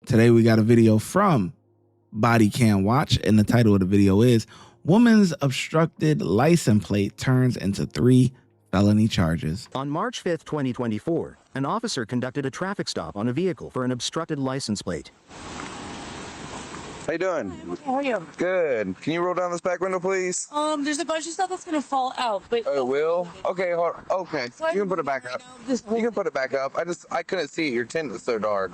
Today we got a video from Body Cam Watch, and the title of the video is Woman's Obstructed License Plate Turns into 3 Felony Charges. On March 5th, 2024, an officer conducted a traffic stop on a vehicle for an obstructed license plate. How you doing? How are you? Good. Can you roll down this back window, please? There's a bunch of stuff that's gonna fall out, but Oh, it will? Okay, okay. You can put it back up. You can put it back up. I couldn't see it. Your tint was so dark.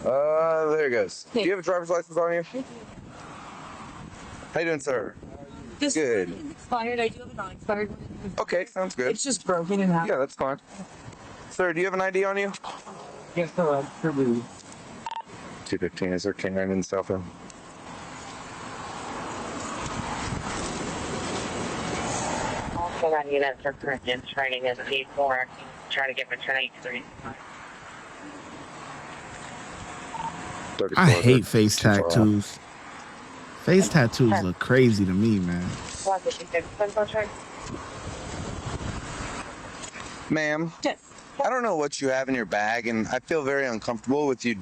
There it goes. Do you have a driver's license on you? How you doing, sir? This Good. is expired. I do have a non-expired one. Okay, sounds good. It's just broken in half. Yeah, that's fine. Sir, do you have an ID on you? Yes, sir. 215. Is there Karen in cell phone? Also, I need that for current training as D4. Try to get maternity 3. I hate face tattoos. Face tattoos look crazy to me, man. Ma'am, Yes. I don't know what you have in your bag, and I feel very uncomfortable with you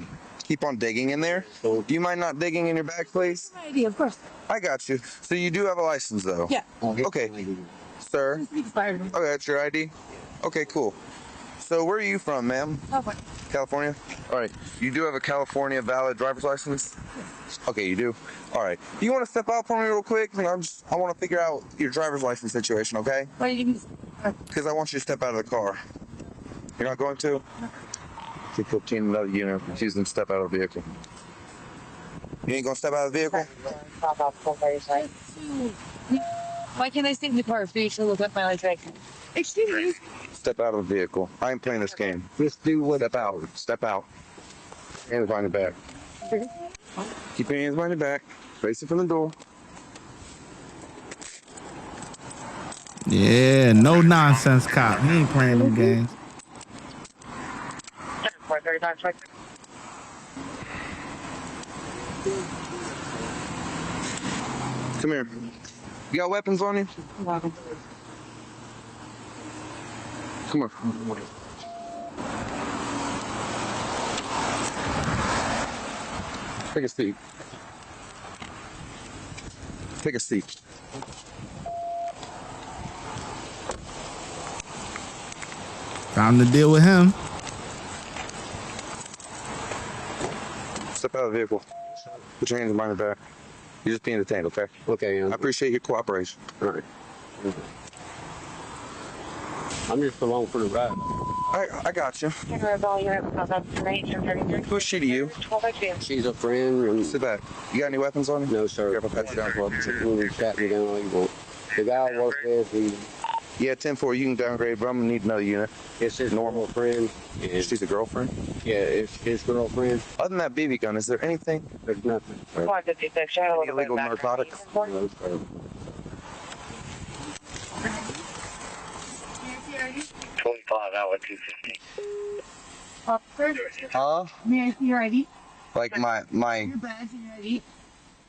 keep on digging in there. So, do you mind not digging in your bag, please? My ID, of course. I got you. So you do have a license, though? Yeah. Okay. Sir? It's expired. Okay, that's your ID? Okay, cool. So where are you from, ma'am? California. California? All right. You do have a California valid driver's license? Okay, you do? All right. You want to step out for me real quick? I want to figure out your driver's license situation, okay? Why do you need Because I want you to step out of the car. You're not going to? 215, another unit. Refusing to step out of the vehicle. You ain't going to step out of the vehicle? Why can't I stay in the car for you to look up my license? Excuse me. Step out of the vehicle. I ain't playing this game. Just do what? Step out. Step out. Hands behind your back. Keep your hands behind your back. Face it from the door. Yeah, no nonsense cop. He ain't playing them games. Come here. You got weapons on you? Come on. Take a seat. Take a seat. Time to deal with him. Step out of the vehicle. Put your hands behind your back. You're just being detained, okay? Okay, I appreciate your cooperation. all right. I'm just along for the ride. I got you. Who's she to you? She's a friend. And Sit back. You got any weapons on you? no, sir. Careful, pat you down, club. You sat me down all you want. The guy I work with, Yeah, 10-4, you can downgrade, but I'm gonna need another unit. it's his normal friend. And She's a girlfriend? yeah, it's his girlfriend. Other than that BB gun, is there anything? There's nothing. Any illegal narcotics? No, sir. 25 hour 250. Huh? May I see your ID? Like my Your badge and your ID?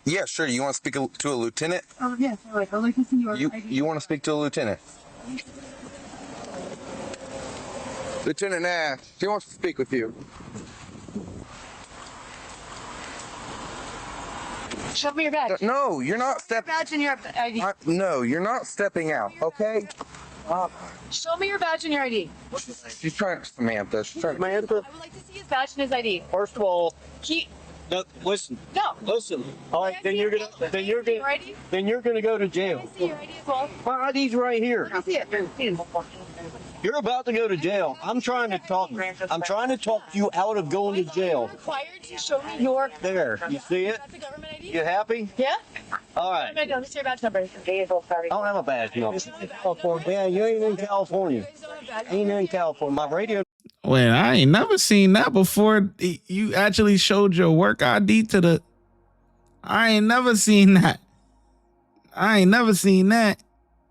Yeah, sure. You want to speak to a lieutenant? Oh, yes. I'd like to see your ID. You want to speak to a lieutenant? Lieutenant Nash, he wants to speak with you. Show me your badge. No, you're not stepping. Badge and your ID. No, you're not stepping out, okay? Show me your badge and your ID. She's trying, Samantha. She's trying. Samantha, I would like to see his badge and his ID. first of all, He. no, listen. No. Listen. All right, then you're gonna go to jail. Can I see your ID as well? My ID's right here. Let me see it. You're about to go to jail. I'm trying to talk you out of going to jail. Required to show me your. There, you see it? That's a government ID. You happy? Yeah. All right. Let me see your badge number. I don't have a badge number. California. Yeah, you ain't in California. You guys don't have badge Ain't in California. My radio. Wait, I ain't never seen that before. You actually showed your work ID to the. I ain't never seen that.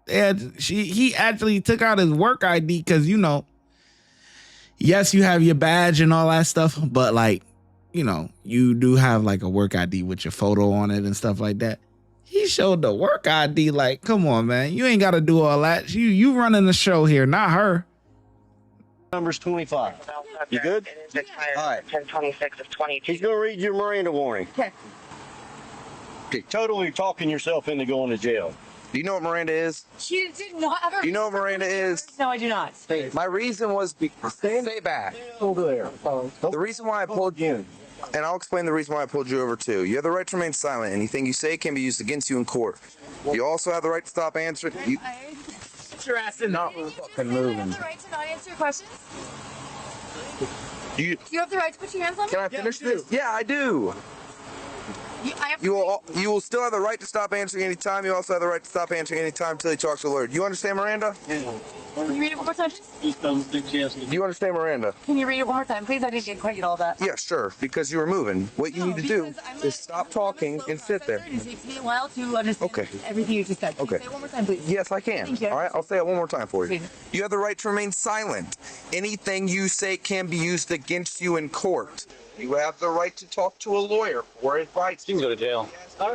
He actually took out his work ID because, you know, yes, you have your badge and all that stuff, but like, you know, you do have like a work ID with your photo on it and stuff like that. He showed the work ID. Like, come on, man, you ain't got to do all that. You running the show here, not her. Number's 25. You good? It is expired All right. 10/26 of 22. He's gonna read your Miranda warning. Okay. Okay, totally talking yourself into going to jail. Do you know what Miranda is? She did not ever. Do you know what Miranda is? No, I do not. My reason was stay back. Over there. The reason why I pulled you, and I'll explain the reason why I pulled you over too. You have the right to remain silent. Anything you say can be used against you in court. You also have the right to stop answering. Get your ass in there. Fucking moving. You have the right to not answer your questions. You You have the right to put your hands on me. can I finish this? Yeah, I do. I have You will still have the right to stop answering any time. You also have the right to stop answering any time until you talk to a lawyer. Do you understand Miranda? Can you read it one more time, please? Do you understand Miranda? Can you read it one more time, please? I didn't quite get all that. Yeah, sure. Because you were moving. What you need to do is stop talking and sit there. It takes me a while to understand everything you just said. Can you Okay. say it one more time, please? Yes, I can. Thank you. All right, I'll say it one more time for you. Please. You have the right to remain silent. Anything you say can be used against you in court. You have the right to talk to a lawyer for advice. She can go to jail.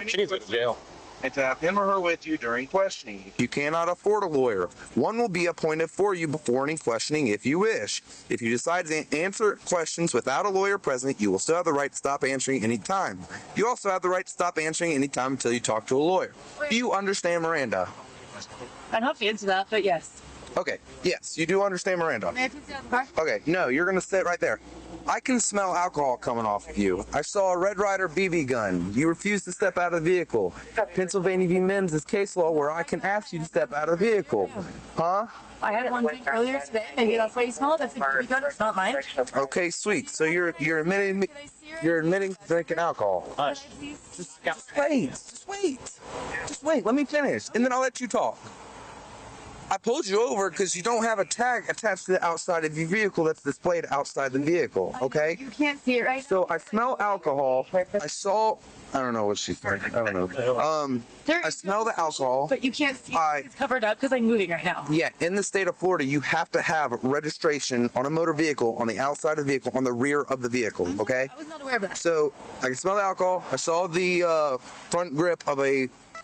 She can go to jail. And to have him or her with you during questioning. If you cannot afford a lawyer, one will be appointed for you before any questioning if you wish. If you decide to answer questions without a lawyer present, you will still have the right to stop answering any time. You also have the right to stop answering any time until you talk to a lawyer. Do you understand Miranda? I'd have to answer that, but yes. Okay, yes, you do understand Miranda. May I please get out of the car? Okay, no, you're gonna sit right there. I can smell alcohol coming off of you. I saw a Red Ryder BB gun. You refused to step out of the vehicle. Pennsylvania v. Mims is case law where I can ask you to step out of the vehicle. Huh? I had one drink earlier today. Maybe that's why you smell it. That's a pretty good. It's not mine. Okay, sweet. So you're admitting drinking alcohol. Hush. Just wait. Let me finish, and then I'll let you talk. I pulled you over because you don't have a tag attached to the outside of your vehicle that's displayed outside the vehicle, okay? You can't see it right So I smell alcohol. I don't know what she said. I don't know. I smell the alcohol. But you can't see it. It's covered up because I'm moving right now. Yeah, in the state of Florida, you have to have registration on a motor vehicle on the outside of the vehicle, on the rear of the vehicle, okay? I was not aware of that. So I can smell the alcohol. I saw the front grip of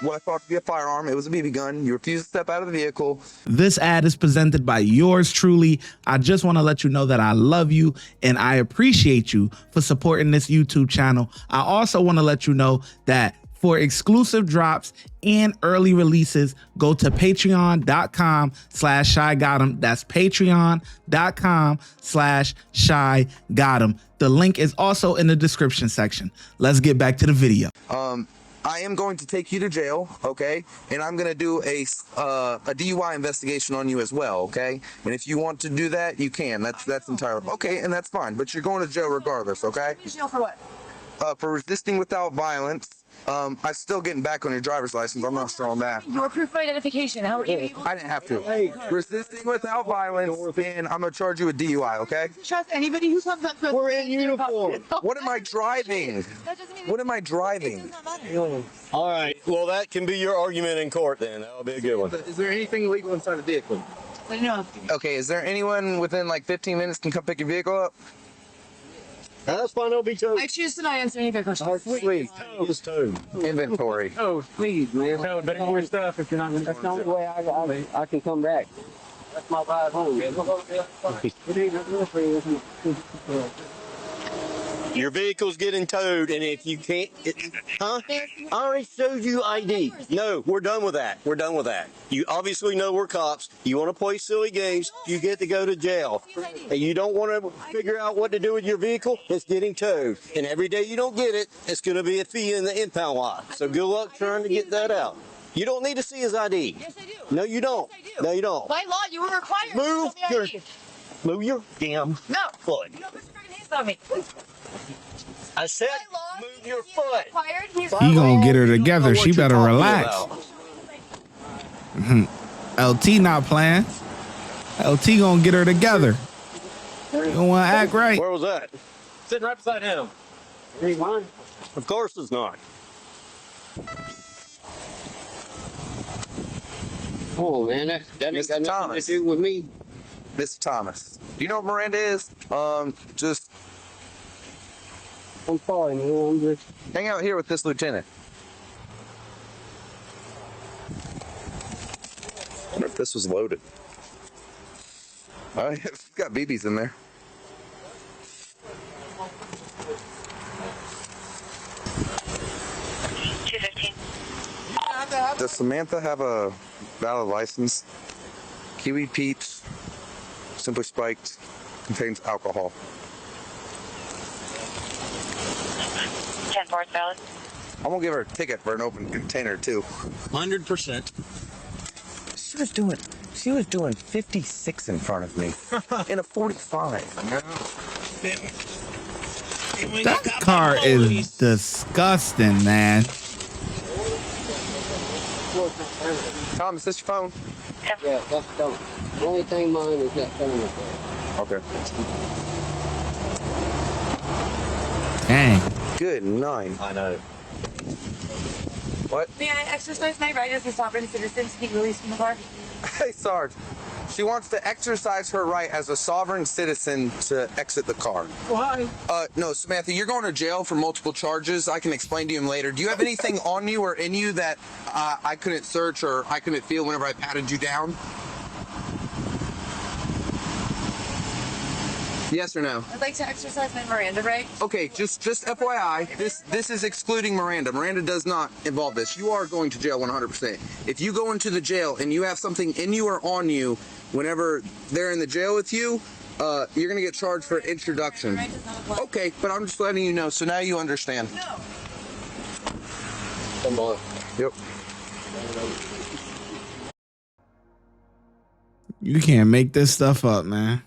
what I thought to be a firearm. It was a BB gun. You refused to step out of the vehicle. This ad is presented by yours truly. I just want to let you know that I love you and I appreciate you for supporting this YouTube channel. I also want to let you know that for exclusive drops and early releases, go to patreon.com/ShyGotEm. That's patreon.com/ShyGotEm. The link is also in the description section. Let's get back to the video. I am going to take you to jail, okay? And I'm going to do a DUI investigation on you as well, okay? And if you want to do that, you can. That's entirely okay, and that's fine. But you're going to jail regardless, okay? Jail for what? For resisting without violence. I'm still getting back on your driver's license. I'm not sure on that. Your proof of identification. How are you able I didn't have to. Resisting without violence, and I'm going to charge you with DUI, okay? to trust anybody who comes up to us? We're in uniform. What am I driving? That doesn't mean What am I it driving? does not matter. All right. Well, that can be your argument in court then. That'll be a good one. Is there anything illegal inside the vehicle? I don't know. Okay, is there anyone within like 15 minutes can come pick your vehicle up? That's fine. It'll be towed. I choose to not answer any of your questions. Sweet. Just towed. Inventory. Oh, please, man. No, but more stuff if you're not going to. That's the only way I can come back. That's my ride home. Your vehicle's getting towed, and if you can't, huh? I already showed you ID. No, we're done with that. We're done with that. You obviously know we're cops. You want to play silly games, you get to go to jail. And you don't want to figure out what to do with your vehicle, it's getting towed. And every day you don't get it, it's going to be a fee in the impound lot. So good luck trying to get that out. You don't need to see his ID. Yes, I do. No, you don't. Yes, I do. No, you don't. By law, you were required Move to show your- me ID. Move your damn No. foot. You don't put your freaking hands on me. I said, By law, move your he is foot. required. He's He gonna get her You don't know together. what She you're better talking relax. about. LT not playing. LT gonna get her together. You don't want to act right. Where was that? Sitting right beside him. Ain't mine. Of course it's not. Oh man, that ain't Mr. got nothing Thomas. to do with me. Mr. Thomas. Do you know what Miranda is? Just I'm sorry, man. I'm just. hang out here with this lieutenant. I wonder if this was loaded. got BBs in there. Does Samantha have a valid license? Kiwi Pete's, Simply Spiked, contains alcohol. 10-4 valid. I'm gonna give her a ticket for an open container too. 100%. She was doing 56 in front of me in a 45. That car is disgusting, man. Tom, is this your phone? Yeah, that's the only thing mine is that phone up there. Okay. Dang. Good 9. I know. What? May I exercise my right as a sovereign citizen to be released from the car? Hey, Sarge. She wants to exercise her right as a sovereign citizen to exit the car. Why? No, Samantha, you're going to jail for multiple charges. I can explain to you later. Do you have anything on you or in you that I couldn't search or I couldn't feel whenever I patted you down? Yes or no? I'd like to exercise my Miranda rights. Okay, just FYI, this is excluding Miranda. Miranda does not involve this. You are going to jail 100%. If you go into the jail and you have something in you or on you, whenever they're in the jail with you, you're gonna get charged for introduction. Miranda does not apply. Okay, but I'm just letting you know, so now you understand. No. Come on. Yep. You can't make this stuff up, man.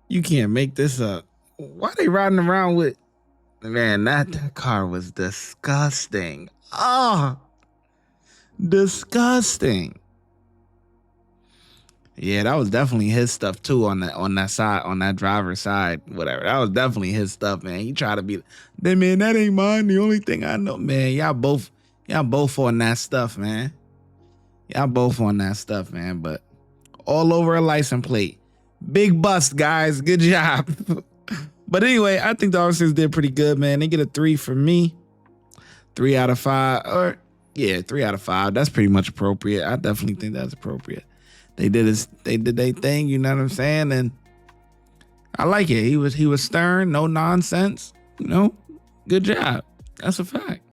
You can't make this up. Why they riding around with... Man, that car was disgusting. Oh, disgusting. Yeah, that was definitely his stuff too on that side, on that driver's side, whatever. That was definitely his stuff, man. He tried to be, man, that ain't mine. The only thing I know, man. Y'all both on that stuff, man. Y'all both on that stuff, man. But all over a license plate. Big bust, guys. Good job. But anyway, I think the officers did pretty good, man. They get a 3 from me. 3 out of 5. Or yeah, 3 out of 5. That's pretty much appropriate. I definitely think that's appropriate. They did their thing, you know what I'm saying? And I like it. He was stern, no nonsense. You know, good job. That's a fact.